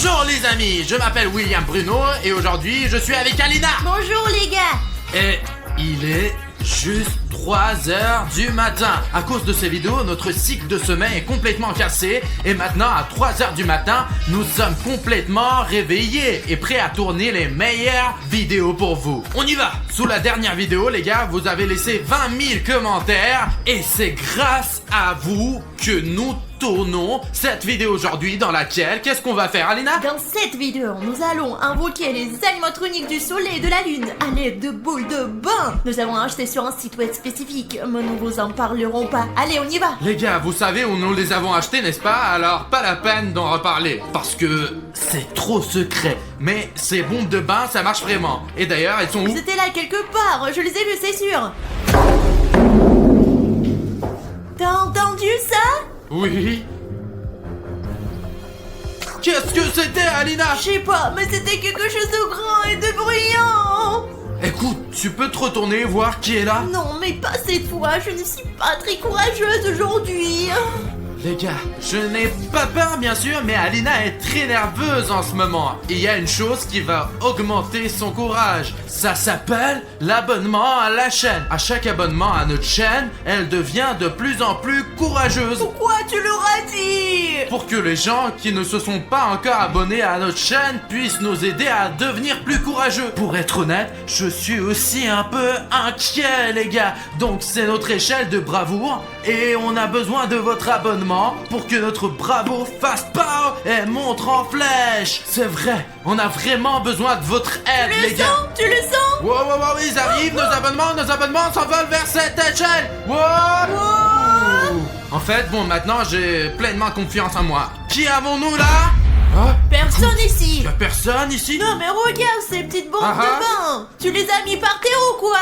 Bonjour les amis, je m'appelle William Bruno et aujourd'hui je suis avec Alina. Bonjour les gars. Et il est juste 3h du matin. À cause de ces vidéos, notre cycle de sommeil est complètement cassé et maintenant à 3h du matin, nous sommes complètement réveillés et prêts à tourner les meilleures vidéos pour vous. On y va. Sous la dernière vidéo, les gars, vous avez laissé 20 000 commentaires et c'est grâce à vous que nous tournons cette vidéo aujourd'hui dans laquelle, qu'est-ce qu'on va faire, Alina? Dans cette vidéo, nous allons invoquer les animatroniques du soleil et de la lune à l'aide de boules de bain. Nous avons acheté sur un site web spécifique, mais nous vous en parlerons pas. Allez, on y va. Les gars, vous savez où nous les avons achetés, n'est-ce pas? Alors, pas la peine d'en reparler, parce que c'est trop secret. Mais ces bombes de bain, ça marche vraiment. Et d'ailleurs, elles sont où? C'était là quelque part, je les ai vus, c'est sûr. T'as entendu ça? Oui. Qu'est-ce que c'était, Alina? Je sais pas, mais c'était quelque chose de grand et de bruyant. Écoute, tu peux te retourner voir qui est là? Non, mais pas cette fois, je ne suis pas très courageuse aujourd'hui. Les gars, je n'ai pas peur bien sûr, mais Alina est très nerveuse en ce moment. Il y a une chose qui va augmenter son courage. Ça s'appelle l'abonnement à la chaîne. À chaque abonnement à notre chaîne, elle devient de plus en plus courageuse. Pourquoi tu leur as dit? Pour que les gens qui ne se sont pas encore abonnés à notre chaîne puissent nous aider à devenir plus courageux. Pour être honnête, je suis aussi un peu inquiet les gars. Donc c'est notre échelle de bravoure et on a besoin de votre abonnement pour que notre bravoure fasse pow et montre en flèche. C'est vrai, on a vraiment besoin de votre aide les gars. Tu le sens? Wow, wow, wow, ils arrivent, nos abonnements s'envolent vers cette échelle. Wow. En fait, bon, maintenant j'ai pleinement confiance en moi. Qui avons-nous là? Personne ici. Y'a personne ici? Non mais regarde ces petites bombes de bain. Tu les as mis par terre ou quoi?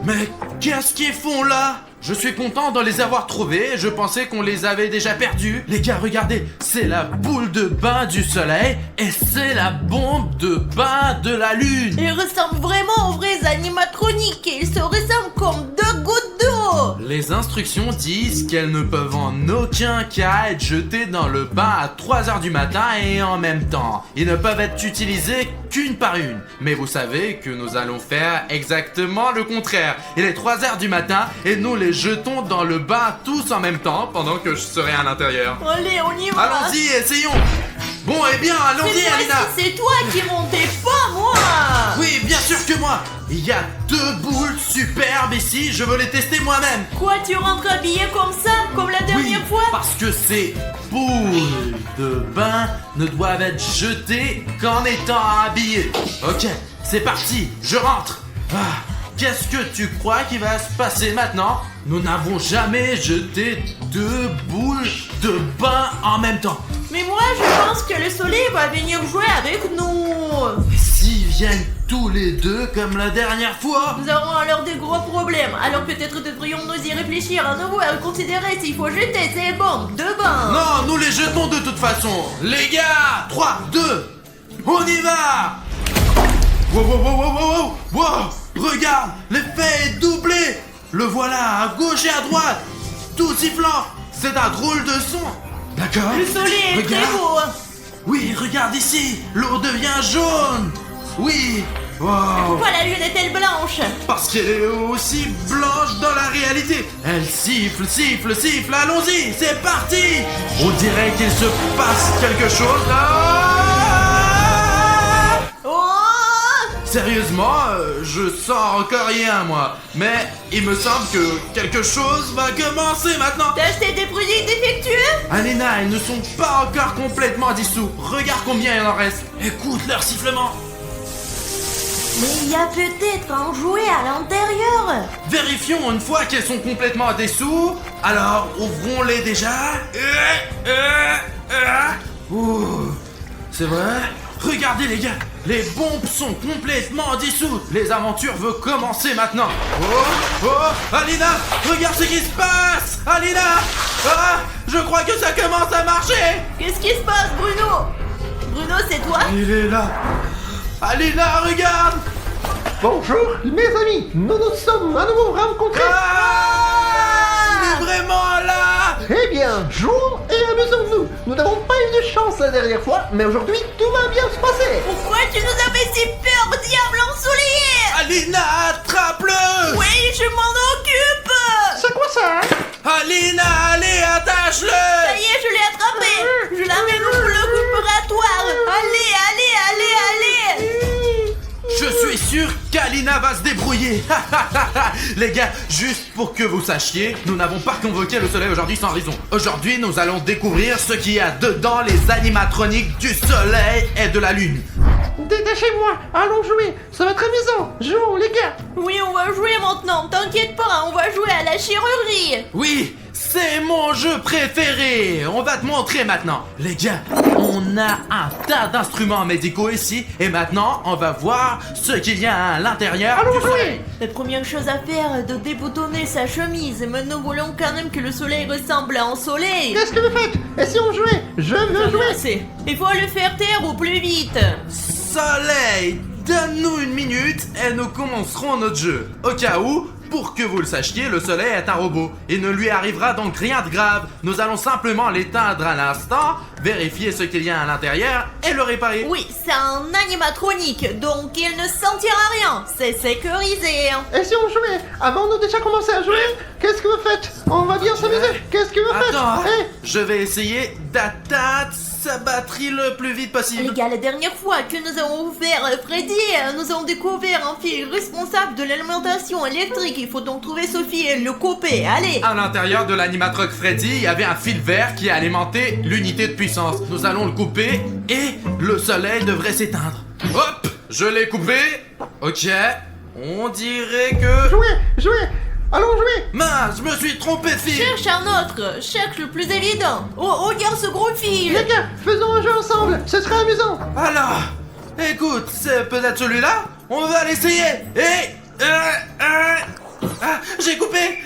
Mais qu'est-ce qu'ils font là? Je suis content de les avoir trouvés, je pensais qu'on les avait déjà perdus. Les gars, regardez, c'est la boule de bain du soleil et c'est la bombe de bain de la lune. Ils ressemblent vraiment aux vrais animatroniques et ils se ressemblent comme deux gouttes d'eau. Les instructions disent qu'elles ne peuvent en aucun cas être jetées dans le bain à 3h du matin et en même temps. Ils ne peuvent être utilisés qu'une par une. Mais vous savez que nous allons faire exactement le contraire. Il est 3h du matin et nous les jetons dans le bain tous en même temps pendant que je serai à l'intérieur. Allez, on y va. Allons-y, essayons. Bon, eh bien, allons-y, Alina. C'est toi qui montais, pas moi. Oui, bien sûr que moi. Il y a 2 boules superbes ici, je veux les tester moi-même. Quoi, tu rentres habillé comme ça, comme la dernière fois? Parce que ces boules de bain ne doivent être jetées qu'en étant habillées. Ok, c'est parti, je rentre. Qu'est-ce que tu crois qui va se passer maintenant? Nous n'avons jamais jeté 2 boules de bain en même temps. Mais moi, je pense que le soleil va venir jouer avec nous. Et s'ils viennent tous les deux comme la dernière fois? Nous aurons alors des gros problèmes. Alors peut-être devrions-nous y réfléchir à nouveau et considérer s'il faut jeter ces bombes de bain. Non, nous les jetons de toute façon. Les gars, 3, 2, on y va. Wow, wow, wow, wow, wow, wow, wow. Regarde, l'effet est doublé. Le voilà à gauche et à droite, tout sifflant. C'est un drôle de son. D'accord. Le soleil est très beau. Oui, regarde ici, l'eau devient jaune. Oui. Wow. Pourquoi la lune est-elle blanche? Parce qu'elle est aussi blanche dans la réalité. Elle siffle, siffle, siffle. Allons-y, c'est parti. On dirait qu'il se passe quelque chose là. Sérieusement, je sens encore rien moi. Mais il me semble que quelque chose va commencer maintenant. T'as acheté des produits défectueux? Alina, ils ne sont pas encore complètement dissous. Regarde combien il en reste. Écoute leur sifflement. Mais il y a peut-être un jouet à l'intérieur. Vérifions une fois qu'elles sont complètement dessous. Alors, ouvrons-les déjà. Ouh, c'est vrai? Regardez les gars, les bombes sont complètement dissoutes. Les aventures veulent commencer maintenant. Oh, Alina, regarde ce qui se passe. Alina, je crois que ça commence à marcher. Qu'est-ce qui se passe, Bruno? Bruno, c'est toi? Il est là. Alina, regarde. Bonjour mes amis, nous nous sommes à nouveau rencontrés. Il est vraiment là. Eh bien bien, jouons et amusons-nous. Nous n'avons pas eu de chance la dernière fois, mais aujourd'hui, tout va bien se passer. Pourquoi tu nous as fait si peur, diable ensoleillé? Alina, attrape-le! Oui, je m'en occupe. C'est quoi ça, hein? Alina, allez, attache-le! Ça y est, je l'ai attrapé. Je l'amène au bloc opératoire. Allez, allez, allez, allez. Je suis sûr qu'Alina va se débrouiller. Les gars, juste pour que vous sachiez, nous n'avons pas convoqué le soleil aujourd'hui sans raison. Aujourd'hui, nous allons découvrir ce qu'il y a dedans les animatroniques du soleil et de la lune. Détachez-moi, allons jouer, ça va être amusant. Jouons, les gars. Oui, on va jouer maintenant. T'inquiète pas, on va jouer à la chirurgie. Oui, c'est mon jeu préféré. On va te montrer maintenant. Les gars, on a un tas d'instruments médicaux ici. Et maintenant, on va voir ce qu'il y a à l'intérieur Allons du jouer. soleil. La première chose à faire est de déboutonner sa chemise. Mais nous voulons quand même que le soleil ressemble à un soleil. Qu'est-ce que vous faites? Et si on jouait? Je veux jouer. C'est. Il faut le faire taire au plus vite. Soleil, donne-nous une minute et nous commencerons notre jeu. Au cas où, pour que vous le sachiez, le soleil est un robot. Il ne lui arrivera donc rien de grave. Nous allons simplement l'éteindre à l'instant, vérifier ce qu'il y a à l'intérieur et le réparer. Oui, c'est un animatronique, donc il ne sentira rien. C'est sécurisé. Et si on jouait? Avons-nous déjà commencé à jouer? Qu'est-ce que vous faites? On va bien s'amuser. Qu'est-ce que vous faites? Attends, Eh, je vais essayer d'atteindre sa batterie le plus vite Les possible. gars, la dernière fois que nous avons ouvert Freddy, nous avons découvert un fil responsable de l'alimentation électrique. Il faut donc trouver ce fil et le couper. Allez. À l'intérieur de l'animatroc Freddy, il y avait un fil vert qui alimentait l'unité de puissance. Nous allons le couper et le soleil devrait s'éteindre. Hop, je l'ai coupé. Ok, on dirait que... jouez. Allons jouer. Mince, je me suis trompé de fil. Cherche un autre. Cherche le plus évident. Oh, regarde ce gros fil. Les gars, faisons un jeu ensemble. Ce sera amusant. Alors, écoute, c'est peut-être celui-là. On va l'essayer. Et... ah, j'ai coupé.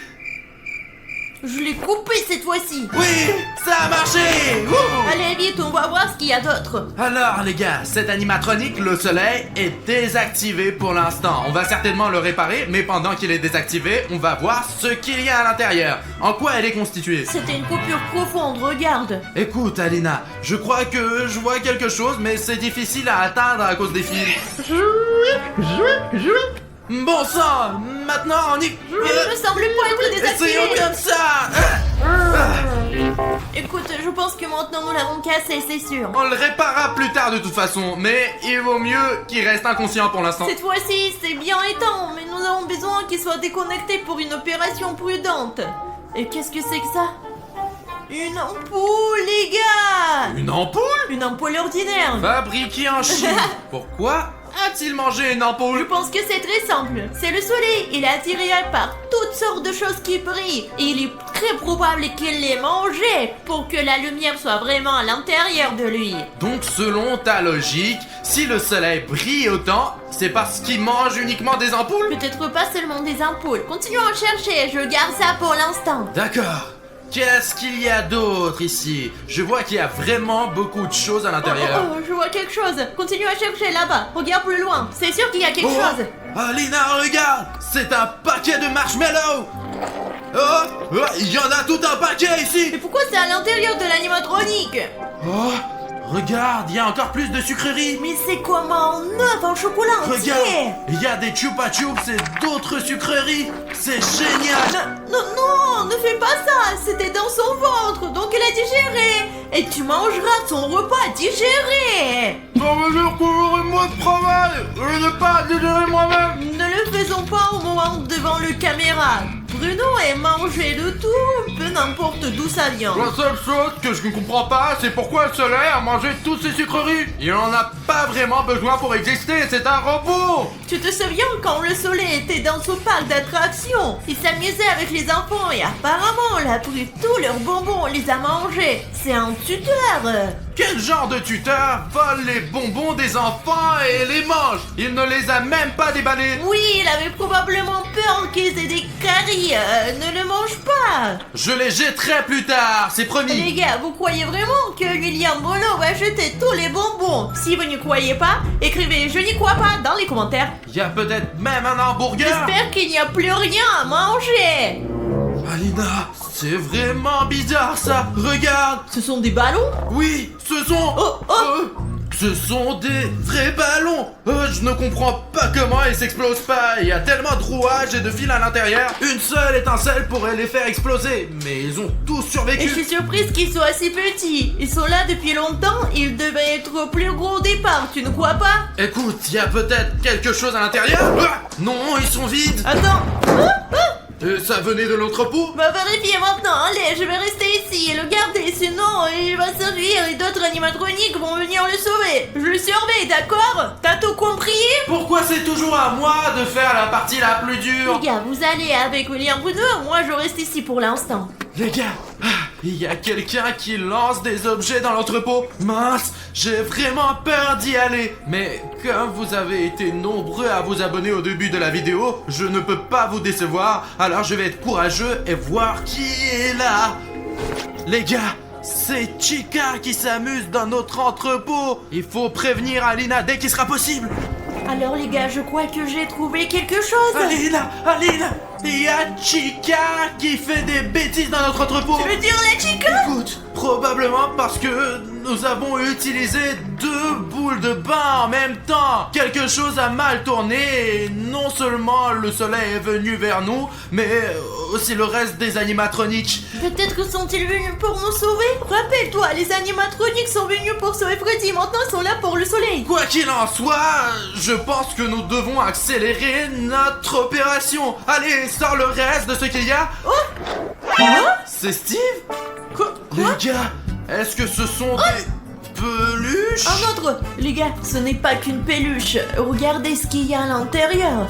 Je l'ai coupé cette fois-ci. Oui, ça a marché. Wouh. Allez vite, on va voir ce qu'il y a d'autre. Alors les gars, cet animatronique, le soleil, est désactivé pour l'instant. On va certainement le réparer, mais pendant qu'il est désactivé, on va voir ce qu'il y a à l'intérieur. En quoi elle est constituée? C'était une coupure profonde, regarde. Écoute Alina, je crois que je vois quelque chose, mais c'est difficile à atteindre à cause des fils. Jouez. Bon sang, maintenant on y... Il ne semble pas être Essayons désactivé. comme ça. Écoute, je pense que maintenant nous l'avons cassé, c'est sûr. On le réparera plus tard de toute façon, mais il vaut mieux qu'il reste inconscient pour l'instant. Cette fois-ci, c'est bien étant, mais nous avons besoin qu'il soit déconnecté pour une opération prudente. Et qu'est-ce que c'est que ça? Une ampoule, les gars! Une ampoule? Une ampoule ordinaire. Fabriquée en Chine. Pourquoi a-t-il mangé une Je ampoule? pense que c'est très simple. C'est le soleil. Il est attiré par toutes sortes de choses qui brillent. Et il est très probable qu'il les mangeait pour que la lumière soit vraiment à l'intérieur de lui. Donc selon ta logique, si le soleil brille autant, c'est parce qu'il mange uniquement des ampoules? Peut-être pas seulement des ampoules. Continuons à chercher. Je garde ça pour l'instant. D'accord. Qu'est-ce qu'il y a d'autre ici? Je vois qu'il y a vraiment beaucoup de choses à l'intérieur. Oh, je vois quelque chose. Continue à chercher là-bas. Regarde plus loin. C'est sûr qu'il y a quelque chose. Alina, regarde! C'est un paquet de marshmallows! Oh! Il y en a tout un paquet ici! Mais pourquoi c'est à l'intérieur de l'animatronique? Oh! Regarde, il y a encore plus de sucreries! Mais c'est comme un œuf en chocolat entier. Regarde! Il y a des chupa chups et d'autres sucreries! C'est génial! Non, ne fais pas ça. C'était dans son ventre, donc elle a digéré. Et tu mangeras son repas digéré. Ça veut dire que j'aurai moins de travail! Je n'ai pas digéré moi-même! Ne le faisons pas au moment devant le caméra. Bruno est mangé de tout, peu n'importe d'où ça vient. La seule chose que je ne comprends pas, c'est pourquoi le soleil a mangé toutes ces sucreries. Il en a pas vraiment besoin pour exister, c'est un robot. Tu te souviens quand le soleil était dans ce parc d'attractions? Il s'amusait avec les enfants et apparemment il a pris tous leurs bonbons, les a mangés. C'est un tuteur. Quel genre de tuteur vole les bonbons des enfants et les mange? Il ne les a même pas déballés. Oui, il avait probablement peur qu'ils aient des caries. Ne le mange pas. Je les jetterai plus tard, c'est Les promis. gars, vous croyez vraiment que William Bono va jeter tous les bonbons? Si vous n'y croyez pas, écrivez « Je n'y crois pas » dans les commentaires. Il y a peut-être même un hamburger. J'espère qu'il n'y a plus rien à manger. Alina, c'est vraiment bizarre ça. Regarde. Ce sont des ballons? Oui, ce sont... ce sont des vrais ballons. Je ne comprends pas comment ils s'explosent pas. Il y a tellement de rouages et de fils à l'intérieur. Une seule étincelle pourrait les faire exploser. Mais ils ont tous survécu. Et je suis surprise qu'ils soient si petits. Ils sont là depuis longtemps, ils devaient être plus gros au départ, tu ne crois pas? Écoute, il y a peut-être quelque chose à l'intérieur. Non, ils sont vides. Attends. Ça venait de l'entrepôt. Va vérifier maintenant, allez, je vais rester ici et le garder, sinon il va servir et d'autres animatroniques vont venir le sauver. Je le surveille, d'accord? T'as tout compris? Pourquoi c'est toujours à moi de faire la partie la plus dure? Les gars, vous allez avec William Bruno, moi je reste ici pour l'instant. Les gars, il y a quelqu'un qui lance des objets dans l'entrepôt. Mince, j'ai vraiment peur d'y aller. Mais comme vous avez été nombreux à vous abonner au début de la vidéo, je ne peux pas vous décevoir. Alors je vais être courageux et voir qui est là. Les gars, c'est Chica qui s'amuse dans notre entrepôt. Il faut prévenir Alina dès qu'il sera possible. Alors les gars, je crois que j'ai trouvé quelque chose. Alina, il y a Chica qui fait des bêtises dans notre entrepôt. Tu veux dire la Chica? Écoute, probablement parce que nous avons utilisé 2 boules de bain en même temps. Quelque chose a mal tourné et non seulement le soleil est venu vers nous, mais aussi le reste des animatroniques. Peut-être que sont-ils venus pour nous sauver? Rappelle-toi, les animatroniques sont venus pour sauver Freddy, maintenant ils sont là pour le soleil. Quoi qu'il en soit, je pense que nous devons accélérer notre opération. Allez, sors le reste de ce qu'il y a. C'est Steve? Quoi? Les gars, est-ce que ce sont des peluches? Un autre! Les gars, ce n'est pas qu'une peluche. Regardez ce qu'il y a à l'intérieur.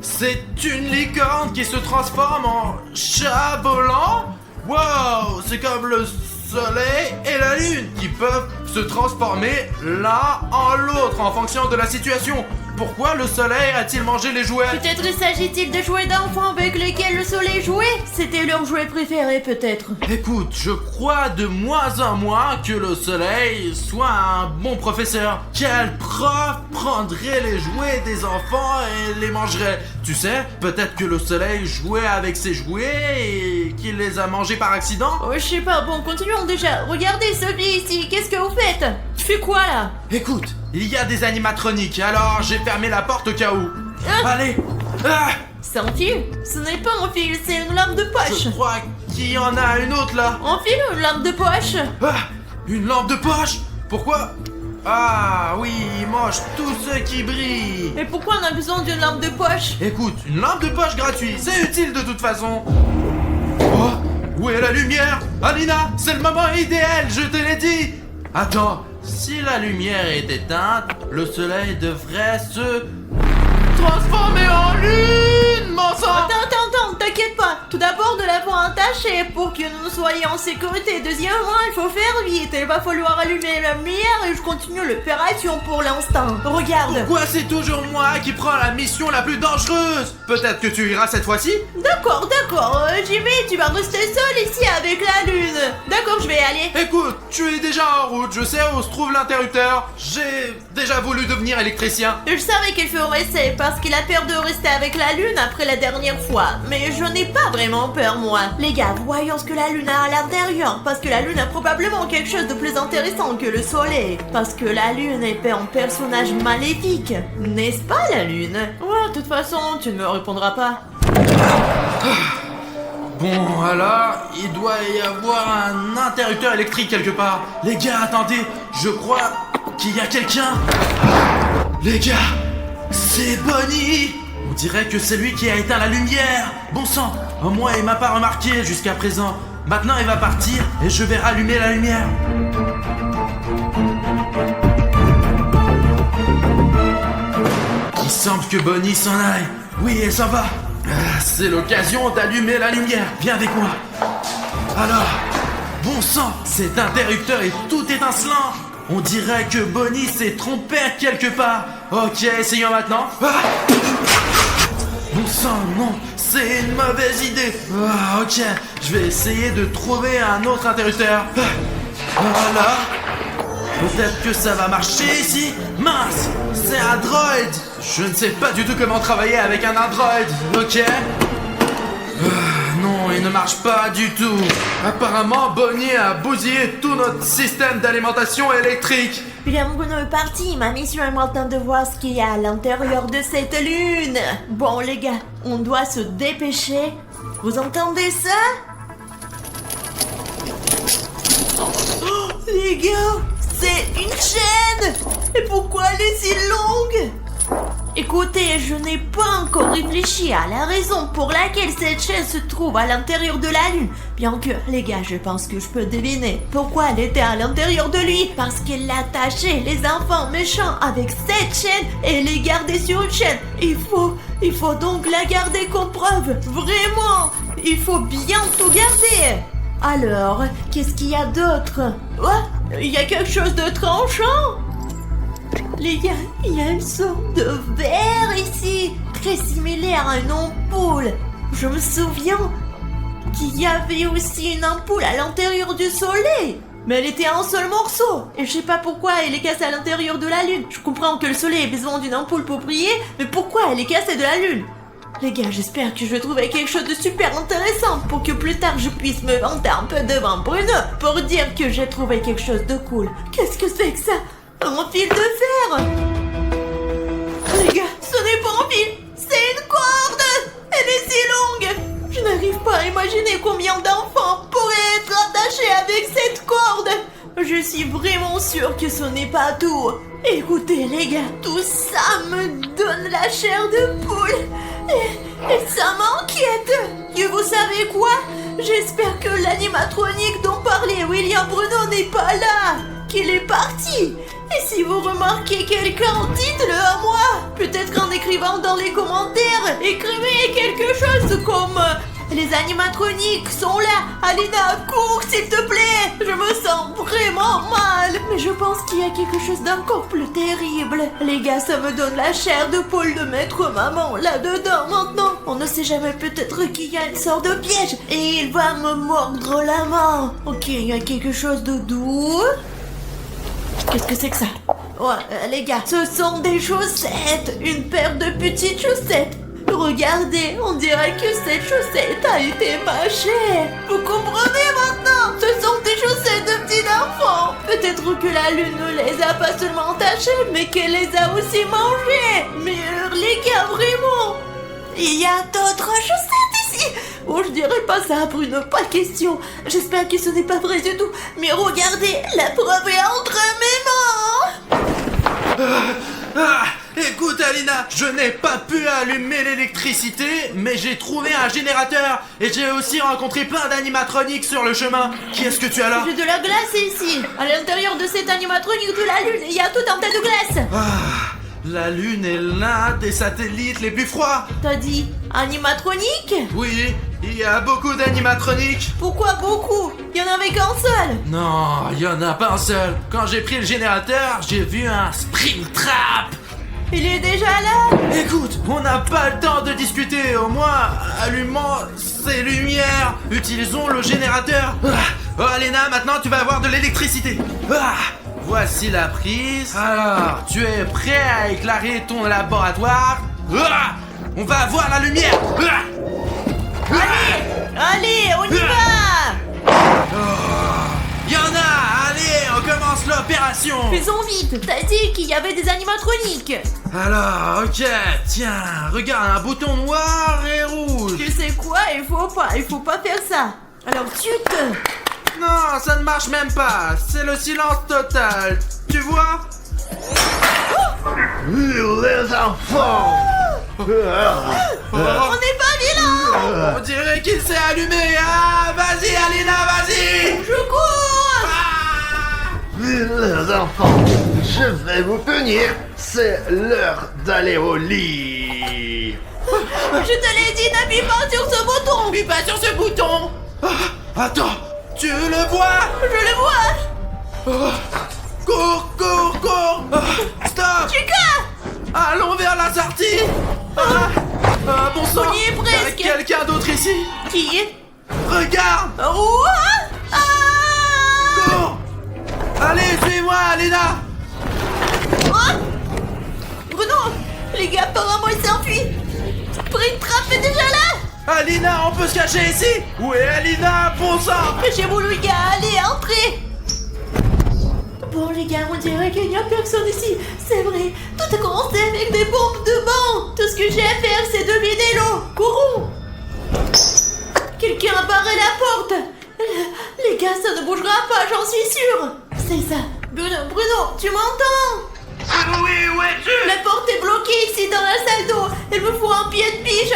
C'est une licorne qui se transforme en chat volant? Wow, c'est comme le soleil et la lune qui peuvent se transformer l'un en l'autre en fonction de la situation. Pourquoi le soleil a-t-il mangé les jouets? Peut-être s'agit-il de jouets d'enfants avec lesquels le soleil jouait? C'était leur jouet préféré peut-être. Écoute, je crois de moins en moins que le soleil soit un bon professeur. Quel prof prendrait les jouets des enfants et les mangerait? Tu sais, peut-être que le soleil jouait avec ses jouets et qu'il les a mangés par accident? Oh, je sais pas, bon, continuons déjà. Regardez Sophie ici, qu'est-ce que vous faites? Tu fais quoi là? Écoute, il y a des animatroniques, alors j'ai fermé la porte au cas où. Allez. C'est un fil? Ce n'est pas un fil, c'est une lampe de poche. Je crois qu'il y en a une autre là. Un fil ou une lampe de poche? Une lampe de poche? Pourquoi? Ah oui, il mange tout ce qui brille. Et pourquoi on a besoin d'une lampe de poche? Écoute, une lampe de poche gratuite, c'est utile de toute façon. Oh, où est la lumière? Alina, c'est le moment idéal, je te l'ai dit. Attends, si la lumière est éteinte, le soleil devrait se transformer en lune, mon sang. Attends, t'inquiète pas. Tout d'abord, de la voie attachée pour que nous soyons en sécurité. Deuxièmement, il faut faire vite. Il va falloir allumer la lumière et je continue l'opération pour l'instant. Regarde. Pourquoi c'est toujours moi qui prends la mission la plus dangereuse? Peut-être que tu iras cette fois-ci? D'accord, Jimmy, tu vas rester seul ici avec la lune. D'accord, je vais aller. Écoute, tu es déjà en route, je sais où se trouve l'interrupteur. J'ai déjà voulu devenir électricien. Je savais qu'il ferait ça parce qu'il a peur de rester avec la lune après la dernière fois. Mais je n'ai pas vraiment peur, moi. Les gars, voyons ce que la lune a à l'intérieur. Parce que la lune a probablement quelque chose de plus intéressant que le soleil. Parce que la lune est un personnage maléfique. N'est-ce pas, la lune? Ouais, de toute façon, tu ne me répondras pas. Bon, alors, il doit y avoir un interrupteur électrique quelque part. Les gars, attendez, je crois qu'il y a quelqu'un. Les gars, c'est Bonnie. On dirait que c'est lui qui a éteint la lumière. Bon sang, au moins il m'a pas remarqué jusqu'à présent. Maintenant il va partir et je vais rallumer la lumière. Il semble que Bonnie s'en aille. Oui, elle s'en va. C'est l'occasion d'allumer la lumière. Viens avec moi. Alors, bon sang, cet interrupteur est tout étincelant. On dirait que Bonnie s'est trompée quelque part. Ok, essayons maintenant. Bon sang, non, c'est une mauvaise idée. Ok, je vais essayer de trouver un autre interrupteur. Voilà. Peut-être que ça va marcher ici. Mince, c'est un droïde. Je ne sais pas du tout comment travailler avec un android. Ok. Non, il ne marche pas du tout. Apparemment, Bonnie a bousillé tout notre système d'alimentation électrique. William Bruno est parti. Ma mission est maintenant de voir ce qu'il y a à l'intérieur de cette lune. Bon, les gars, on doit se dépêcher. Vous entendez ça? Oh, les gars, c'est une chaîne. Et pourquoi elle est si longue? Écoutez, je n'ai pas encore réfléchi à la raison pour laquelle cette chaîne se trouve à l'intérieur de la lune. Bien que, les gars, je pense que je peux deviner pourquoi elle était à l'intérieur de lui. Parce qu'il attachait les enfants méchants avec cette chaîne et les gardait sur une chaîne. Il faut donc la garder comme preuve. Vraiment, il faut bien tout garder. Alors, qu'est-ce qu'il y a d'autre? Ouais, il y a quelque chose de tranchant. Les gars, il y a une sorte de verre ici, très similaire à une ampoule. Je me souviens qu'il y avait aussi une ampoule à l'intérieur du soleil. Mais elle était un seul morceau. Et je sais pas pourquoi elle est cassée à l'intérieur de la lune. Je comprends que le soleil ait besoin d'une ampoule pour briller, mais pourquoi elle est cassée de la lune? Les gars, j'espère que je vais trouver quelque chose de super intéressant pour que plus tard je puisse me vanter un peu devant Bruno pour dire que j'ai trouvé quelque chose de cool. Qu'est-ce que c'est que ça? Un fil de fer! Les gars, ce n'est pas un fil, c'est une corde! Elle est si longue! Je n'arrive pas à imaginer combien d'enfants pourraient être attachés avec cette corde! Je suis vraiment sûre que ce n'est pas tout. Écoutez les gars, tout ça me donne la chair de poule. Et ça m'inquiète. Et vous savez quoi? J'espère que l'animatronique dont parlait William Bruno n'est pas là, qu'il est parti. Et si vous remarquez quelqu'un, dites-le à moi. Peut-être qu'en écrivant dans les commentaires, écrivez quelque chose comme les animatroniques sont là. Alina, cours s'il te plaît. Je me sens vraiment mal. Mais je pense qu'il y a quelque chose d'encore plus terrible. Les gars, ça me donne la chair de poule de mettre maman là-dedans maintenant. On ne sait jamais, peut-être qu'il y a une sorte de piège et il va me mordre la main. Ok, il y a quelque chose de doux. Qu'est-ce que c'est que ça? Ouais, les gars, ce sont des chaussettes. Une paire de petites chaussettes. Regardez, on dirait que cette chaussette a été mâchée. Vous comprenez maintenant? Ce sont des chaussettes de petits enfants. Peut-être que la lune ne les a pas seulement tachées, mais qu'elle les a aussi mangées. Mais les gars, vraiment, il y a d'autres chaussettes ici. Oh, je dirais pas ça, Bruno, pas question. J'espère que ce n'est pas vrai du tout. Mais regardez, la preuve est entre mes mains. Écoute Alina, je n'ai pas pu allumer l'électricité, mais j'ai trouvé un générateur et j'ai aussi rencontré plein d'animatroniques sur le chemin. Qui est-ce que tu as là? J'ai de la glace ici. À l'intérieur de cet animatronique de la lune, il y a tout un tas de glace. La lune est l'un des satellites les plus froids. T'as dit animatronique? Oui, il y a beaucoup d'animatroniques. Pourquoi beaucoup? Il y en avait qu'un seul. Non, il y en a pas un seul. Quand j'ai pris le générateur, j'ai vu un Springtrap. Il est déjà là. Écoute, on n'a pas le temps de discuter. Au moins, allumons ces lumières. Utilisons le générateur. Oh, Alena, maintenant tu vas avoir de l'électricité. Voici la prise. Alors, tu es prêt à éclairer ton laboratoire? On va avoir la lumière. Allez, on y va. Il y en a. Allez, on commence l'opération. Faisons vite. T'as dit qu'il y avait des animatroniques. Alors, ok, tiens, regarde, un bouton noir et rouge. Tu sais quoi? Il faut pas faire ça. Alors chut. Non, ça ne marche même pas. C'est le silence total. Tu vois? Les enfants. On n'est pas vilain. On dirait qu'il s'est allumé. Ah, vas-y, Alina, vas-y. Je cours. Les enfants, je vais vous punir. C'est l'heure d'aller au lit. Je te l'ai dit, n'appuie pas sur ce bouton. Appuie pas sur ce bouton. Attends, tu le vois? Je le vois. Cours, cours, cours. Stop. Chica. Allons vers la sortie. Bon sang. On y est presque. Quelqu'un d'autre ici? Qui? Regarde. Cours. Allez, suis-moi, Alena. Bruno, les gars, apparemment il s'enfuit. Springtrap est déjà là. Alina, on peut se cacher ici? Où est Alina, bon sang? Cachez-vous les gars, allez, entrez. Bon les gars, on dirait qu'il n'y a personne ici. C'est vrai, tout a commencé avec des bombes de banc. Tout ce que j'ai à faire, c'est de vider l'eau. Courons. Quelqu'un a barré la porte. Les gars, ça ne bougera pas, j'en suis sûre. C'est ça. Bruno, tu m'entends? Oui, où es-tu? La porte est bloquée ici dans la salle d'eau. Il me faut un pied de biche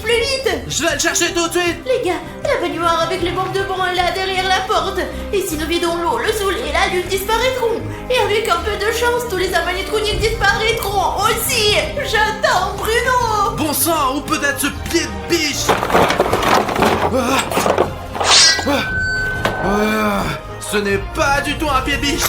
plus vite. Je vais le chercher tout de suite. Les gars, la baignoire avec les bombes de banc est là derrière la porte. Et si nous vidons l'eau, le soleil et la lune disparaîtront. Et avec un peu de chance, tous les animatroniques disparaîtront aussi. J'attends Bruno. Bon sang, où peut être ce pied de biche? Ce n'est pas du tout un pied de biche.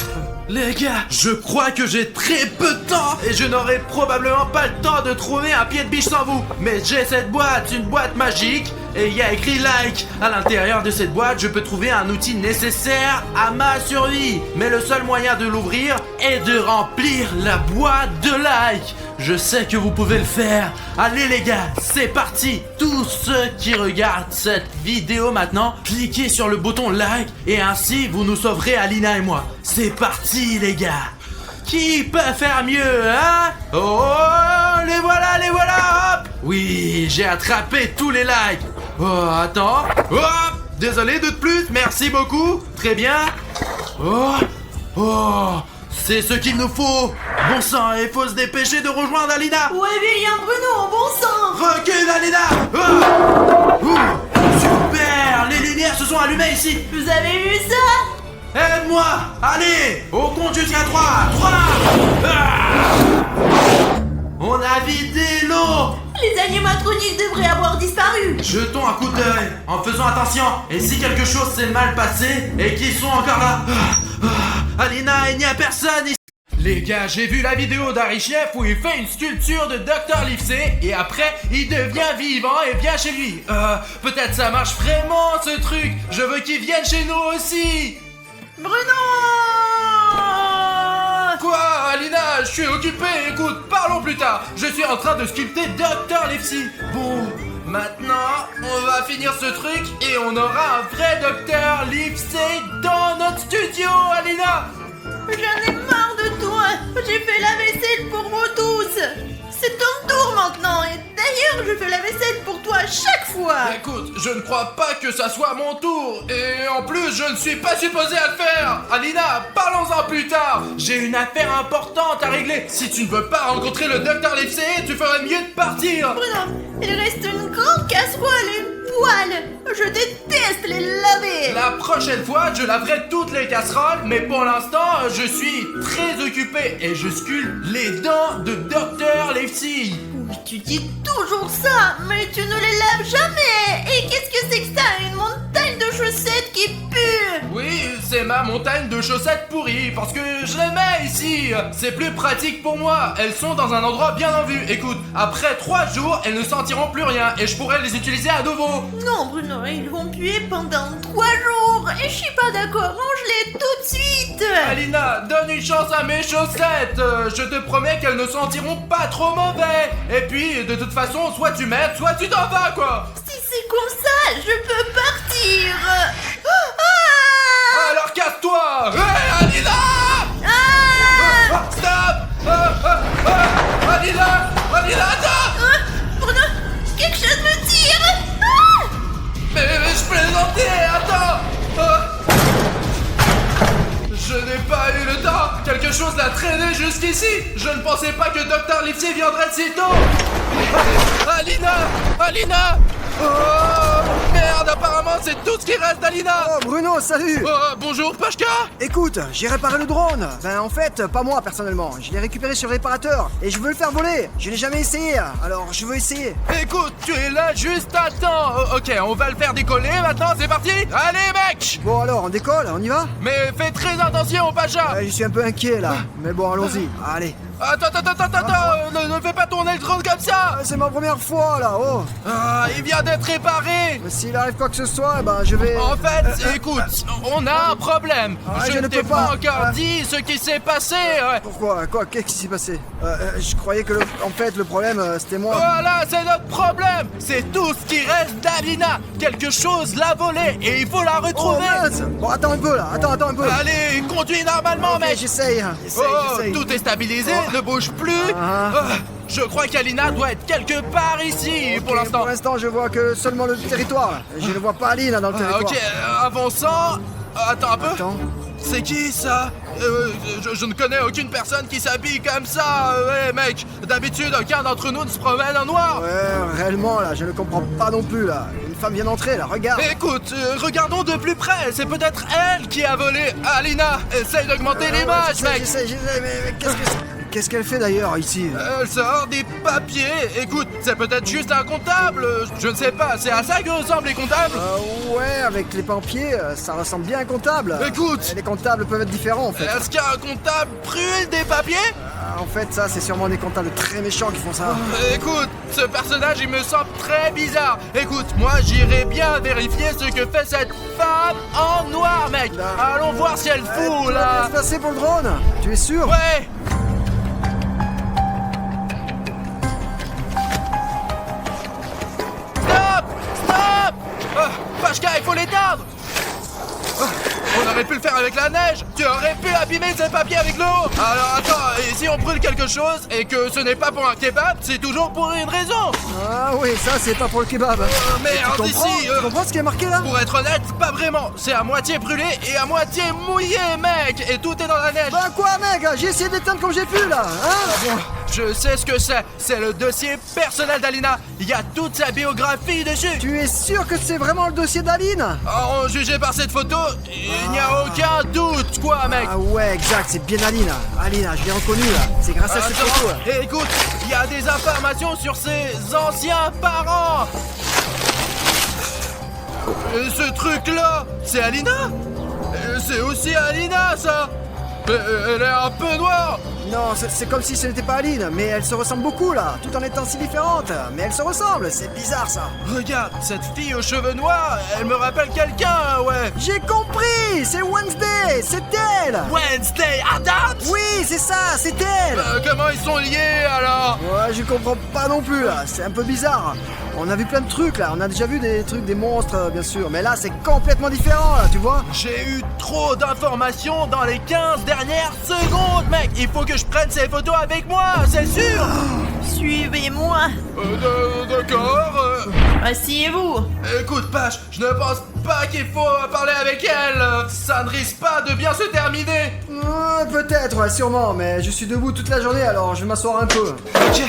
Les gars, je crois que j'ai très peu de temps et je n'aurai probablement pas le temps de trouver un pied de biche sans vous. Mais j'ai cette boîte, une boîte magique, et il y a écrit like. À l'intérieur de cette boîte, je peux trouver un outil nécessaire à ma survie. Mais le seul moyen de l'ouvrir est de remplir la boîte de like. Je sais que vous pouvez le faire. Allez les gars, c'est parti. Tous ceux qui regardent cette vidéo maintenant, cliquez sur le bouton like et ainsi vous nous sauverez Alina et moi. C'est parti les gars. Qui peut faire mieux, hein? Oh, les voilà, hop! Oui, j'ai attrapé tous les likes. Oh, attends. Hop! Désolé, de plus, merci beaucoup. Très bien. Oh, c'est ce qu'il nous faut. Bon sang, il faut se dépêcher de rejoindre Alina. Ouais, viens Bruno, bon sang. Recule, Alina. Super, les lumières se sont allumées ici. Vous avez vu ça? Aide-moi. Allez, au compte jusqu'à 3. 3. On a vidé l'eau. Les animatroniques devraient avoir disparu. Jetons un coup d'œil en faisant attention. Et si quelque chose s'est mal passé et qu'ils sont encore là. Alina, il n'y a personne ici. Les gars, j'ai vu la vidéo d'Harry Chef où il fait une sculpture de Dr. Livesey et après il devient vivant et vient chez lui. Peut-être ça marche vraiment ce truc. Je veux qu'il vienne chez nous aussi. Bruno! Quoi, Alina? Je suis occupé. Écoute, parlons plus tard. Je suis en train de sculpter Dr. Livesey. Bon, maintenant, on va finir ce truc et on aura un vrai Dr. Livesey dans notre studio, Alina. J'en ai marre de toi. J'ai fait la vaisselle pour vous tous. C'est ton tour maintenant. Et d'ailleurs, je fais la vaisselle pour toi à chaque fois. Écoute, je ne crois pas que ça soit mon tour. Et en plus, je ne suis pas supposé à le faire. Alina, parlons-en plus tard. J'ai une affaire importante à régler. Si tu ne veux pas rencontrer le Dr. Livesey, tu ferais mieux de partir. Bruno, il reste une grande casserole et une poêle. Je déteste les laver. La prochaine fois, je laverai toutes les casseroles, mais pour l'instant, je suis très occupé et je sculpte les dents de Dr. Livesey. Oui, tu dis toujours ça, mais tu ne les laves jamais. Et qu'est-ce que c'est que ça? Une montagne de chaussettes qui pue. Oui, c'est ma montagne de chaussettes pourries, parce que je les mets ici. C'est plus pratique pour moi. Elles sont dans un endroit bien en vue. Écoute, après 3 jours, elles ne sentiront plus rien et je pourrai les utiliser à nouveau. Non, Bruno, ils vont puer pendant 3 jours. Et je suis pas d'accord, range-les tout de suite. Alina, donne une chance à mes chaussettes. Je te promets qu'elles ne sentiront pas trop mauvais. Et puis, de toute façon, soit tu m'aides, soit tu t'en vas, quoi. Si c'est comme ça, je peux partir. Alors casse-toi. Hey, Alina. Stop. Alina, attends. Bruno, quelque chose me tire. Mais je plaisantais, attends. Je n'ai pas eu le temps. Quelque chose l'a traîné jusqu'ici. Je ne pensais pas que Dr. Livesey viendrait si tôt. Alina. Oh merde, apparemment c'est tout ce qui reste d'Alina. Oh Bruno, salut. Bonjour Pashka. Écoute, j'ai réparé le drone. Ben en fait, pas moi personnellement. Je l'ai récupéré sur le réparateur et je veux le faire voler. Je l'ai jamais essayé, alors je veux essayer. Écoute, tu es là juste à temps. Ok, on va le faire décoller maintenant, c'est parti. Allez mec. Bon alors, on décolle, on y va? Mais fais très attention Pasha. Je suis un peu inquiet là, mais bon allons-y, allez. Attends, ne fais pas tourner le drone comme ça. C'est ma première fois là, oh. Ah, il vient d'être réparé. Mais s'il arrive quoi que ce soit, ben je vais... En fait, écoute, on a un problème. je Je ne ne t'ai peux pas pas. encore dit ce qui s'est passé. Pourquoi? Quoi? Qu'est-ce qui s'est passé? Je croyais que en fait le problème c'était moi. Voilà, c'est notre problème. C'est tout ce qui reste d'Alina. Quelque chose l'a volée et il faut la Oh retrouver. mince! Bon attends un peu là, attends un peu. Allez, conduis normalement, Ok, mec. j'essaye. Oh, tout est stabilisé, ne bouge plus. Ah. Je crois qu'Alina doit être quelque part ici pour l'instant. Pour l'instant, je vois que seulement le territoire. Je ne vois pas Aline dans le territoire. Ok, avançant. Attends un peu. Attends. C'est qui ça? Je ne connais aucune personne qui s'habille comme ça. Ouais, mec, d'habitude, aucun d'entre nous ne se promène en noir. Ouais, réellement là, je ne comprends pas non plus là. Une femme vient d'entrer là, regarde. Écoute, regardons de plus près. C'est peut-être elle qui a volé. Alina, essaye d'augmenter l'image, mec. J'essaie, mais qu'est-ce que c'est? Qu'est-ce qu'elle fait d'ailleurs ici? Elle sort des papiers. Écoute, c'est peut-être juste un comptable. Je ne sais pas, c'est à ça que ressemblent les comptables. Ouais, avec les papiers, ça ressemble bien à un comptable. Écoute. Les comptables peuvent être différents en fait. Est-ce qu'un comptable brûle des papiers? En fait, ça, c'est sûrement des comptables très méchants qui font ça. Écoute, ce personnage, il me semble très bizarre. Écoute, moi, j'irai bien vérifier ce que fait cette femme en noir, mec. Allons voir si elle fout, Tout va bien là. se passer pour le drone? Tu es sûr? Ouais. Stop. Pashka, il faut l'éteindre. On aurait pu le faire avec la neige. Tu aurais pu abîmer ces papiers avec l'eau. Alors attends, et si on brûle quelque chose et que ce n'est pas pour un kebab, c'est toujours pour une raison. Ah oui, ça, c'est pas pour le kebab. Merde, Tu comprends? ici, Tu comprends ce qui est marqué là? pour être honnête, pas vraiment. C'est à moitié brûlé et à moitié mouillé, mec. Et tout est dans la neige. Bah quoi, mec? J'ai essayé d'éteindre comme j'ai pu là, hein? Je sais ce que c'est. C'est le dossier personnel d'Alina. Il y a toute sa biographie dessus. Tu es sûr que c'est vraiment le dossier d'Aline? En jugé par cette photo, il n'y a aucun doute, quoi, mec. Ah ouais, exact, c'est bien Aline. Aline, je l'ai reconnu là. C'est grâce à cette photo. Attends, et écoute, il y a des informations sur ses anciens parents. Ce truc-là, c'est Alina. C'est aussi Alina, ça. Elle est un peu noire. Non, c'est comme si ce n'était pas Aline, mais elles se ressemblent beaucoup là, tout en étant si différentes. Mais elles se ressemblent, c'est bizarre ça. Regarde, cette fille aux cheveux noirs, elle me rappelle quelqu'un, ouais. J'ai compris, c'est Wednesday, c'est elle. Wednesday Adams. Oui, c'est ça, c'est elle. Comment ils sont liés, alors? Ouais, je comprends pas non plus là, c'est un peu bizarre. On a vu plein de trucs là, on a déjà vu des trucs, des monstres bien sûr, mais là c'est complètement différent là, tu vois. J'ai eu trop d'informations dans les 15 dernières secondes, mec. Il faut que je prenne ces photos avec moi, c'est sûr. Suivez-moi. D'accord. Asseyez-vous. Écoute, Pache, je ne pense pas qu'il faut parler avec elle. Ça ne risque pas de bien se terminer. Peut-être, ouais, sûrement, mais je suis debout toute la journée alors je vais m'asseoir un peu. Ok,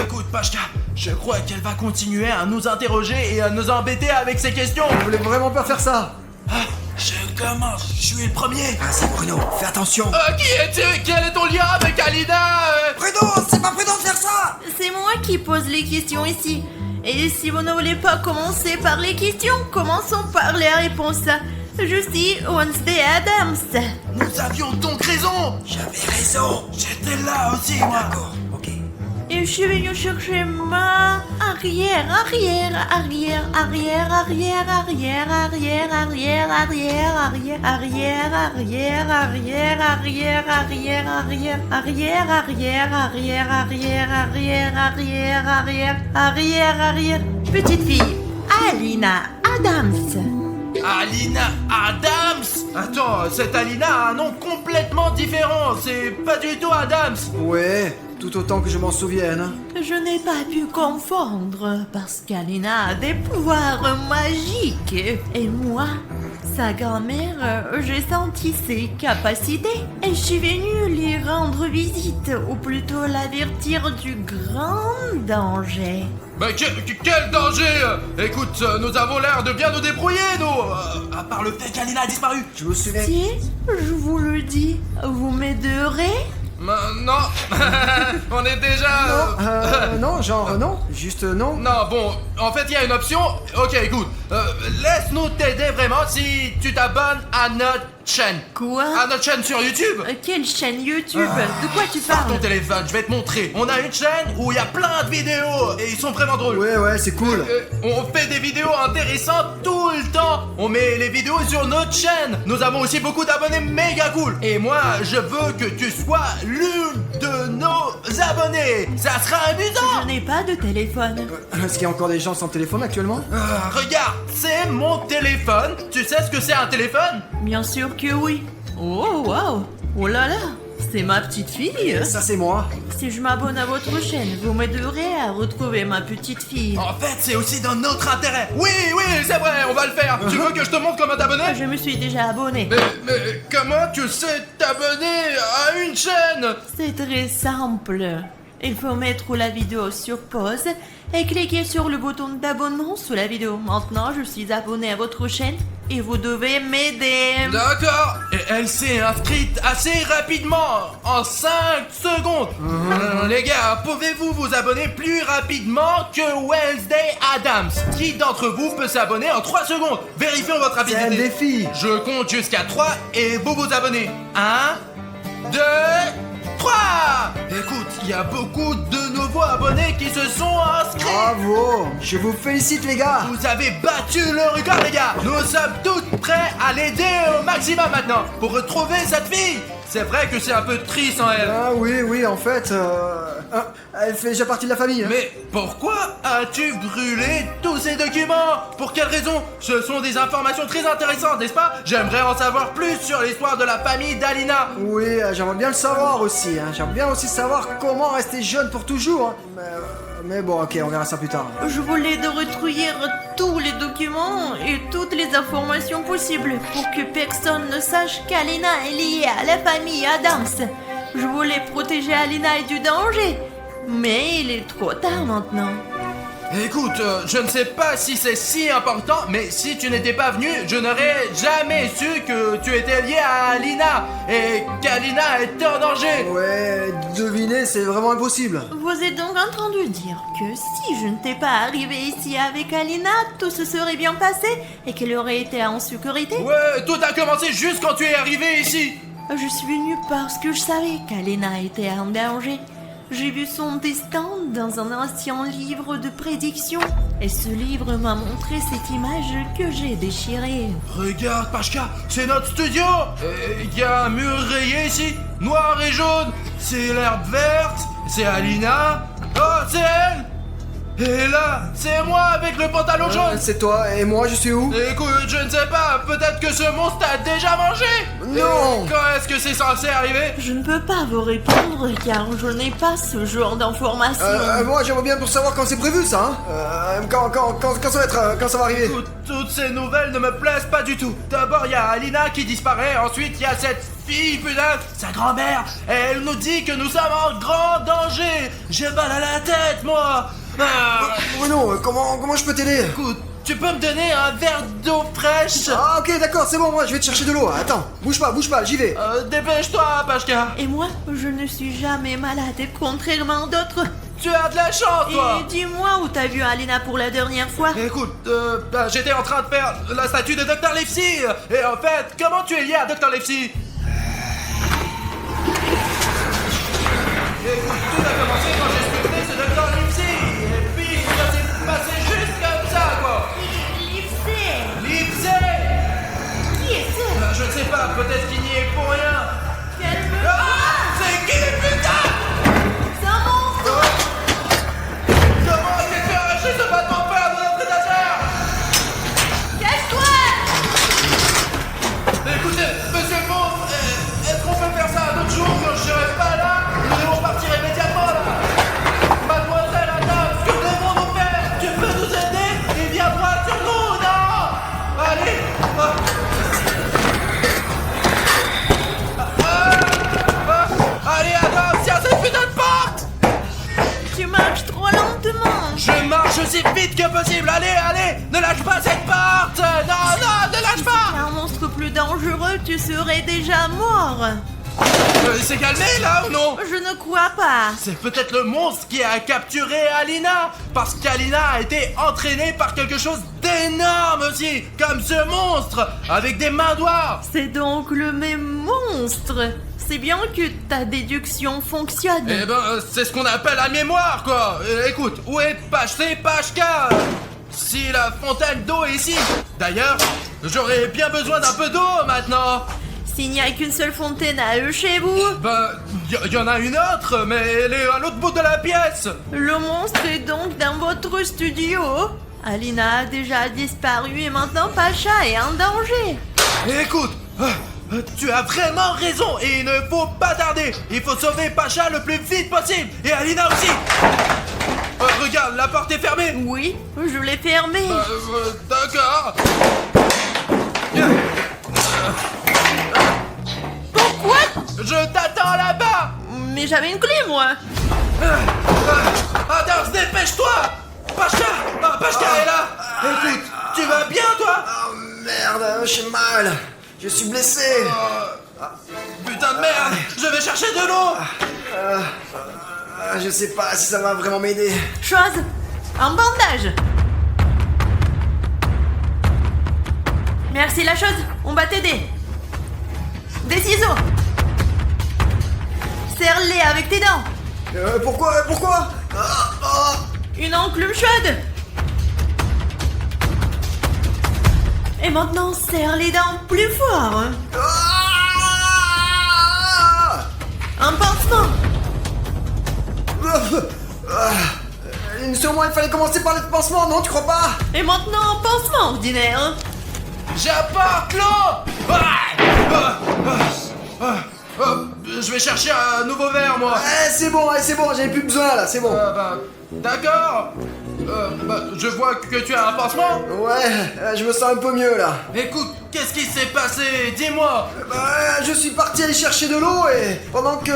écoute, Pashka, je crois qu'elle va continuer à nous interroger et à nous embêter avec ses questions. Je voulais vraiment pas faire ça. Je commence, je suis le premier. Ah, c'est Bruno, fais attention. Qui es-tu? Quel est ton lien avec Alina? Bruno, c'est pas prudent de faire ça. C'est moi qui pose les questions ici. Et si vous ne voulez pas commencer par les questions, commençons par les réponses. Je suis Wednesday Adams. Nous avions donc raison. J'avais raison. J'étais là aussi, moi. D'accord, ok. Et je suis venue chercher ma arrière. Petite fille, Alina Adams. Alina Adams? Attends, cette Alina a un nom complètement différent. C'est pas du tout Adams. Ouais, tout autant que je m'en souvienne. Je n'ai pas pu confondre parce qu'Alina a des pouvoirs magiques. Et moi, sa grand-mère, j'ai senti ses capacités. Et je suis venue lui rendre visite, ou plutôt l'avertir du grand danger. Mais quel danger! Écoute, nous avons l'air de bien nous débrouiller, nous! À part le fait qu'Alina a disparu. Je me souviens. Si, je vous le dis, vous m'aiderez? Non, on est déjà... Non, genre non, juste non. Non, bon, en fait, il y a une option. Ok, écoute, laisse-nous t'aider vraiment si tu t'abonnes à notre chaîne. Quoi? À notre chaîne sur YouTube. Quelle chaîne YouTube? De quoi tu Sors ton parles? téléphone, je vais te montrer. On a une chaîne où il y a plein de vidéos et ils sont vraiment drôles. Ouais, c'est cool. On fait des vidéos intéressantes tout le temps. On met les vidéos sur notre chaîne. Nous avons aussi beaucoup d'abonnés méga cool. Et moi, je veux que tu sois l'une de nos abonnés. Ça sera amusant. Je n'ai pas de téléphone. Est-ce qu'il y a encore des gens sans téléphone actuellement? Regarde, c'est mon téléphone. Tu sais ce que c'est un téléphone? Bien sûr que oui. Oh, wow. Oh là là. C'est ma petite fille. Ça c'est moi. Si je m'abonne à votre chaîne, vous m'aiderez à retrouver ma petite fille. En fait, c'est aussi dans notre intérêt. Oui, c'est vrai, on va le faire. Tu veux que je te montre comment t'abonner? Je me suis déjà abonnée. Mais comment tu sais t'abonner à une chaîne? C'est très simple. Il faut mettre la vidéo sur pause et cliquer sur le bouton d'abonnement sous la vidéo. Maintenant, je suis abonné à votre chaîne et vous devez m'aider. D'accord. Et elle s'est inscrite assez rapidement, en 5 secondes. Les gars, pouvez-vous vous abonner plus rapidement que Wednesday Adams? Qui d'entre vous peut s'abonner en 3 secondes? Vérifions votre C'est un rapidité. défi. Je compte jusqu'à 3 et vous vous abonnez. 1, 2, 3. Écoute, il y a beaucoup de nouveaux abonnés qui se sont inscrits. Bravo. Je vous félicite les gars. Vous avez battu le record, les gars. Nous sommes tous prêts à l'aider au maximum maintenant pour retrouver cette fille. C'est vrai que c'est un peu triste en elle. Ah oui, en fait, elle fait déjà partie de la famille. Hein. Mais pourquoi as-tu brûlé tous ces documents? Pour quelle raison? Ce sont des informations très intéressantes, n'est-ce pas? J'aimerais en savoir plus sur l'histoire de la famille d'Alina. Oui, j'aimerais bien le savoir aussi. Hein. J'aimerais bien aussi savoir comment rester jeune pour toujours. Hein. Mais bon, ok, on verra ça plus tard. Je voulais de retrouver tous les documents et toutes les informations possibles pour que personne ne sache qu'Alina est liée à la famille Adams. Je voulais protéger Alina du danger, mais il est trop tard maintenant. Écoute, je ne sais pas si c'est si important, mais si tu n'étais pas venu, je n'aurais jamais su que tu étais lié à Alina et qu'Alina était en danger. Ouais, deviner, c'est vraiment impossible. Vous êtes donc en train de dire que si je n'étais pas arrivé ici avec Alina, tout se serait bien passé et qu'elle aurait été en sécurité? Ouais, tout a commencé juste quand tu es arrivé ici. Je suis venue parce que je savais qu'Alena était en danger. J'ai vu son destin dans un ancien livre de prédiction. Et ce livre m'a montré cette image que j'ai déchirée. Regarde, Pashka, c'est notre studio. Il y a un mur rayé ici, noir et jaune. C'est l'herbe verte, c'est Alina. Oh, c'est elle. Et là, c'est moi avec le pantalon jaune. C'est toi, et moi je suis où? Écoute, je ne sais pas, peut-être que ce monstre t'a déjà mangé. Non. Et quand est-ce que c'est censé arriver? Je ne peux pas vous répondre car je n'ai pas ce genre d'informations. Moi j'aimerais bien pour savoir quand c'est prévu ça. Hein. Quand ça va être, quand ça va arriver. Toutes ces nouvelles ne me plaisent pas du tout. D'abord, il y a Alina qui disparaît. Ensuite, il y a cette fille, putain, sa grand-mère. Elle nous dit que nous sommes en grand danger. J'ai mal à la tête, moi. Bruno, comment je peux t'aider? Écoute, tu peux me donner un verre d'eau fraîche? Ah ok d'accord, c'est bon, moi je vais te chercher de l'eau. Attends, bouge pas, j'y vais. Dépêche-toi, Pashka. Et moi, je ne suis jamais malade, contrairement à d'autres. Tu as de la chance, toi. Et dis-moi où t'as vu Alina pour la dernière fois? Écoute, j'étais en train de faire la statue de Dr. Livesey. Et en fait, comment tu es lié à Dr. Livesey? Écoute, tout a commencé quand j'ai sculpté ce Dr. Livesey. Et puis, ça s'est passé juste comme ça, quoi. Livesey. Livesey. Qui est ce? Je ne sais pas, peut-être qu'il n'y est pour rien. Calme-toi. C'est qui, putain? C'est un monstre. Comment est-ce que tu as arraché ce bâton de fer de notre prédateur? Cache-toi. Écoutez, monsieur le monstre, est-ce qu'on peut faire ça un autre jour quand je serai pas là? Nous devons partir immédiatement là. Mademoiselle Adams, que devons-nous faire? Tu peux nous aider? Il viendra sur nous, non? Allez. Allez Adams, tiens cette putain de porte. Tu marches trop lentement. Je marche aussi vite que possible. Allez, ne lâche pas cette porte. Non, ne lâche pas. Un monstre plus dangereux, tu serais déjà mort. Il s'est calmé là ou non? Je ne crois pas. C'est peut-être le monstre qui a capturé Alina, parce qu'Alina a été entraînée par quelque chose d'énorme aussi, comme ce monstre, avec des mains noires. C'est donc le même monstre. C'est bien que ta déduction fonctionne. Eh ben, c'est ce qu'on appelle la mémoire, quoi. Écoute, où est page C, page K? Si la fontaine d'eau est ici. D'ailleurs, j'aurais bien besoin d'un peu d'eau maintenant. S'il n'y a qu'une seule fontaine à eux chez vous, Ben, y en a une autre, mais elle est à l'autre bout de la pièce. le monstre est donc dans votre studio. Alina a déjà disparu et maintenant Pacha est en danger. Écoute, tu as vraiment raison et il ne faut pas tarder. Il faut sauver Pacha le plus vite possible et Alina aussi. Regarde, la porte est fermée. Oui, je l'ai fermé. D'accord. Pourquoi? Je t'attends là-bas. Mais j'avais une clé, moi. Attends, dépêche-toi. Pacha est là. Écoute, tu vas bien toi? Oh merde, j'ai mal. Je suis blessé. Putain de merde, je vais chercher de l'eau. Je sais pas si ça va vraiment m'aider. Chose, un bandage. Merci la chose, on va t'aider. Des ciseaux. Serre-les avec tes dents. Pourquoi? Une enclume chaude. Et maintenant, serre les dents plus fort. Un pansement. Sûrement il fallait commencer par le pansement, non, tu crois pas? Et maintenant, un pansement ordinaire. J'apporte l'eau. Je vais chercher un nouveau verre moi. C'est bon, j'avais plus besoin là, c'est bon. D'accord. Je vois que tu as un pansement. Ouais, je me sens un peu mieux là. Écoute, qu'est-ce qui s'est passé? Dis-moi. Je suis parti aller chercher de l'eau et pendant que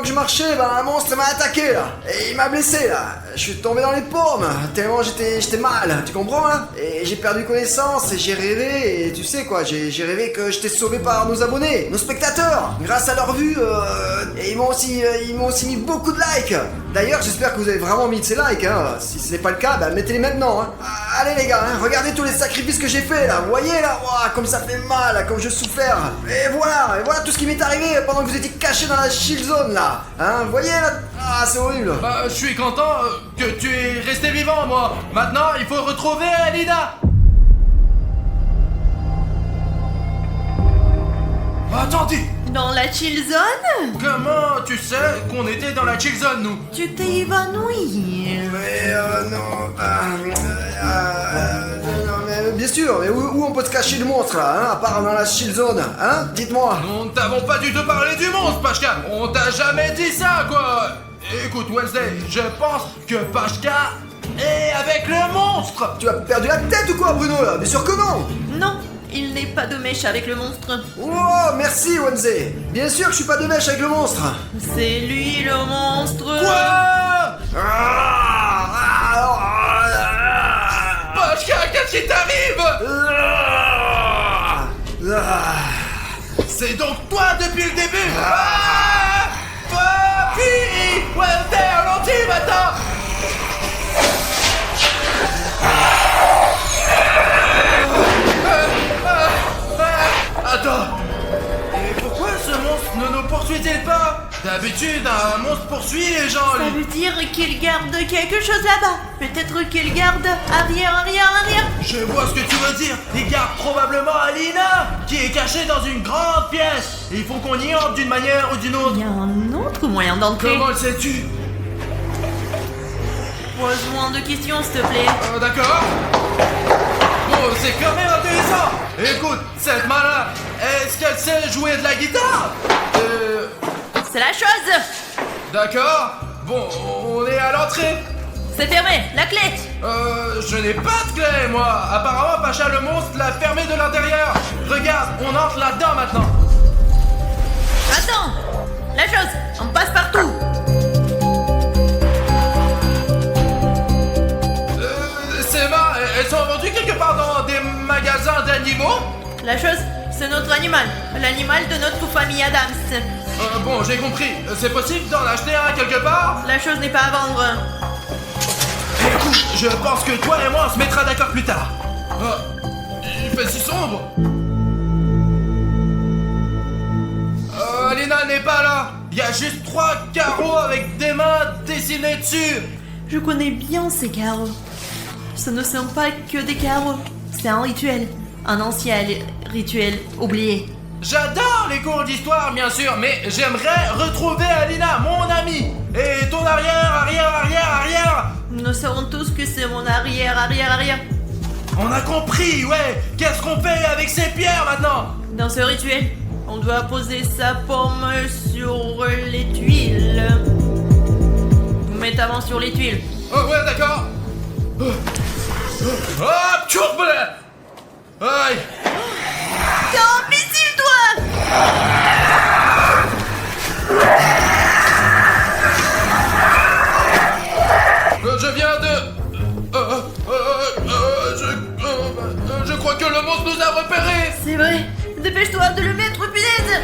je marchais, un monstre m'a attaqué là. Et il m'a blessé là. Je suis tombé dans les pommes, tellement j'étais mal, tu comprends là? Et j'ai perdu connaissance et j'ai rêvé, et tu sais quoi, j'ai rêvé que j'étais sauvé par nos abonnés, nos spectateurs. Grâce à leur vue, et ils m'ont aussi mis beaucoup de likes. D'ailleurs, j'espère que vous avez vraiment mis de ces likes, hein. Si ce n'est pas le cas, mettez-les maintenant, hein. Allez les gars, hein, regardez tous les sacrifices que j'ai fait là, vous voyez là, ouah, comme ça fait mal, comme je souffert. Et voilà tout ce qui m'est arrivé pendant que vous étiez cachés dans la shield zone là. Hein, vous voyez là, c'est horrible. Je suis content que tu es resté vivant moi. Maintenant, il faut retrouver Alina. Attendez. Dans la chill zone? Comment tu sais qu'on était dans la chill zone nous? Tu t'es évanoui. Mais non, mais bien sûr, mais où on peut se cacher le monstre là, hein, à part dans la shield zone, hein? Dites-moi. Nous ne t'avons pas du tout parlé du monstre, Pashka. On t'a jamais dit ça, quoi. Écoute, Wednesday, je pense que Pashka est avec le monstre. Tu as perdu la tête ou quoi, Bruno là? Bien sûr que non. Non, il n'est pas de mèche avec le monstre. Oh, merci Wednesday. Bien sûr que je suis pas de mèche avec le monstre. C'est lui le monstre. Quoi? Pashka, qu'est-ce qui t'arrive? C'est donc toi depuis le début. Papi! Wednesday, ralentis maintenant. Attends. Et pourquoi ce monstre ne nous poursuit-il pas? D'habitude, un monstre poursuit les gens, Ça lui. veut dire qu'il garde quelque chose là-bas. Peut-être qu'il garde arrière. Je vois ce que tu veux dire. Il garde probablement Alina, qui est cachée dans une grande pièce. Il faut qu'on y entre d'une manière ou d'une autre. Il y a un autre moyen d'entrer. Comment le sais-tu? Pose-moi de questions, s'il te plaît. D'accord. Bon, c'est quand même intéressant. Écoute, cette malin, est-ce qu'elle sait jouer de la guitare? C'est la chose. D'accord. Bon, on est à l'entrée. C'est fermé. La clé. Je n'ai pas de clé, moi. Apparemment, Pacha le monstre l'a fermé de l'intérieur. Regarde, on entre là-dedans maintenant. Attends. La chose. On passe partout. Ces mains, elles sont vendues quelque part dans des magasins d'animaux? La chose, C'est notre animal, l'animal de notre famille Adams. Bon, j'ai compris. C'est possible d'en acheter un quelque part? La chose n'est pas à vendre. Écoute, je pense que toi et moi on se mettra d'accord plus tard. Il fait si sombre. Alina n'est pas là. Il y a juste 3 carreaux avec des mains dessinées dessus. Je connais bien ces carreaux. Ce ne sont pas que des carreaux. C'est un rituel. Un ancien rituel oublié. J'adore les cours d'histoire, bien sûr, mais j'aimerais retrouver Alina, mon amie. Et ton arrière. Nous savons tous que c'est mon arrière. On a compris, ouais. Qu'est-ce qu'on fait avec ces pierres maintenant? Dans ce rituel, on doit poser sa paume sur les tuiles. Mets ta main sur les tuiles. Oh, ouais, d'accord. Hop, chourbe. Aïe. T'es un imbécile, toi! Je viens de... Je crois que le monstre nous a repérés. C'est vrai. Dépêche-toi de le mettre, punaise!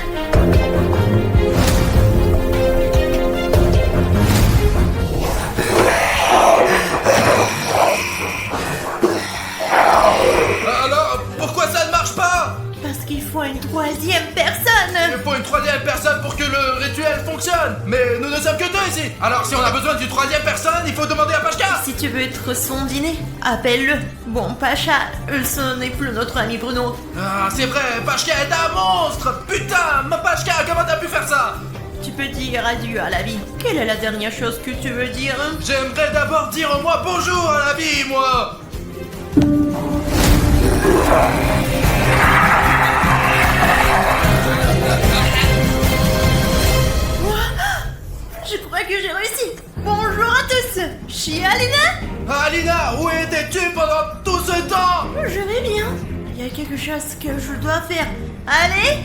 Alors, pourquoi ça ne marche pas? Parce qu'il faut une troisième personne! Il faut une troisième personne pour que le rituel fonctionne. Mais nous ne sommes que 2 ici. Alors si on a besoin d'une troisième personne, il faut demander à Pachka. Si tu veux être son dîner, appelle-le. Bon, Pacha, ce n'est plus notre ami Bruno. Ah, c'est vrai, Pachka est un monstre. Putain, ma Pachka, comment t'as pu faire ça? Tu peux dire adieu à la vie. Quelle est la dernière chose que tu veux dire? J'aimerais d'abord dire moi bonjour à la vie, moi. Je crois que j'ai réussi. Bonjour à tous. Je suis Alina. Alina, où étais-tu pendant tout ce temps? Je vais bien. Il y a quelque chose que je dois faire. Allez.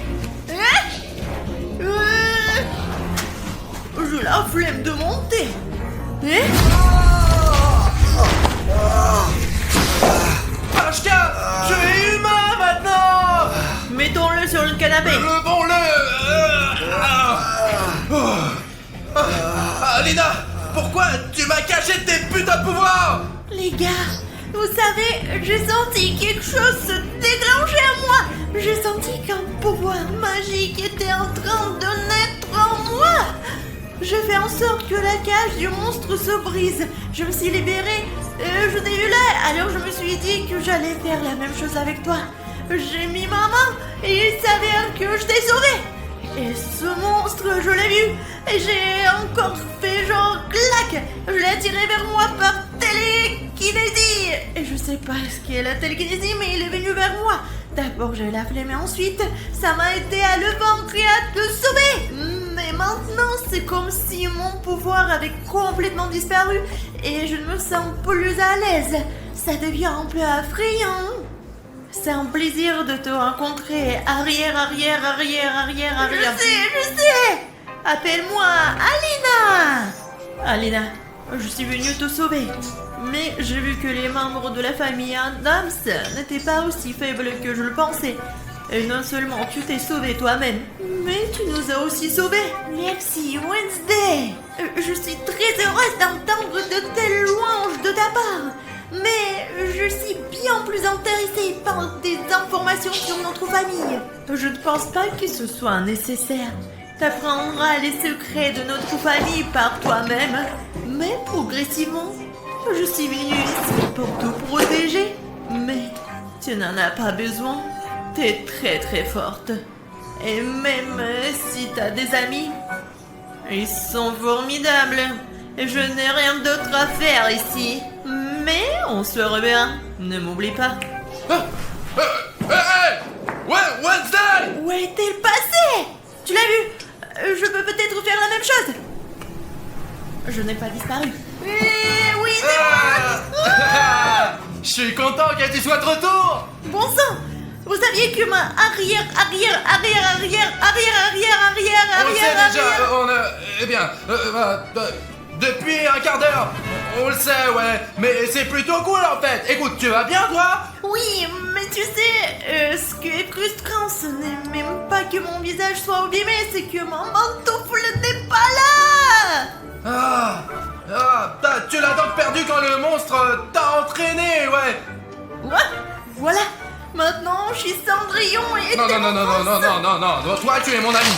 J'ai la flemme de monter. Pachka, tu es humain maintenant. Mettons-le sur le canapé. Alina, pourquoi tu m'as caché tes putains de pouvoirs? Les gars, vous savez, j'ai senti quelque chose se déclencher à moi. J'ai senti qu'un pouvoir magique était en train de naître en moi. Je fais en sorte que la cage du monstre se brise. Je me suis libérée, je t'ai eu là, alors je me suis dit que j'allais faire la même chose avec toi. J'ai mis ma main et il s'avère que je t'ai sauvé. Et ce monstre, je l'ai vu, et j'ai encore fait genre clac. Je l'ai attiré vers moi par télékinésie. Et je sais pas ce qu'est la télékinésie, mais il est venu vers moi. D'abord j'ai la flemme et ensuite ça m'a aidé à le vaincre et à te sauver. Mais maintenant c'est comme si mon pouvoir avait complètement disparu et je ne me sens plus à l'aise. Ça devient un peu effrayant. C'est un plaisir de te rencontrer. Arrière. Je sais. Appelle-moi Alina. Alina, je suis venue te sauver. Mais j'ai vu que les membres de la famille Adams n'étaient pas aussi faibles que je le pensais. Et non seulement tu t'es sauvé toi-même, mais tu nous as aussi sauvés. Merci, Wednesday. Je suis très heureuse d'entendre de telles louanges de ta part. Mais je suis bien plus intéressée par des informations sur notre famille. Je ne pense pas que ce soit nécessaire. T'apprendras les secrets de notre famille par toi-même. Mais progressivement, je suis venue ici pour te protéger. Mais tu n'en as pas besoin. T'es très forte. Et même si t'as des amis, ils sont formidables. Et je n'ai rien d'autre à faire ici. Mais on se reverra. Ne m'oublie pas. Ouais, Wednesday! Où est-elle passée? Tu l'as vu? Je peux peut-être faire la même chose. Je n'ai pas disparu. Oui, c'est moi. Je suis content que tu sois de retour. Bon sang. Vous saviez que ma arrière. On sait déjà, on a... Eh bien... depuis un quart d'heure. On le sait, ouais, mais c'est plutôt cool en fait. Écoute, tu vas bien toi? Oui, mais tu sais, ce qui est frustrant, ce n'est même pas que mon visage soit abîmé, c'est que mon pantoufle n'est pas là. Tu l'as donc perdu quand le monstre t'a entraîné, ouais. Voilà, maintenant je suis Cendrillon et... Non, toi tu es mon ami.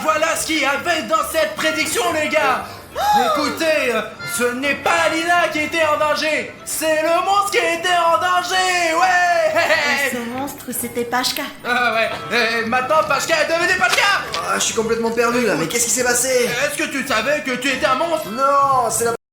Voilà ce qu'il y avait dans cette prédiction, les gars. Écoutez, ce n'est pas Lina qui était en danger, c'est le monstre qui était en danger, ouais. Et ce monstre, c'était Pashka. Ouais, et maintenant Pashka est devenue Pashka. Je suis complètement perdu là, mais qu'est-ce qui s'est passé? Est-ce que tu savais que tu étais un monstre? Non, c'est la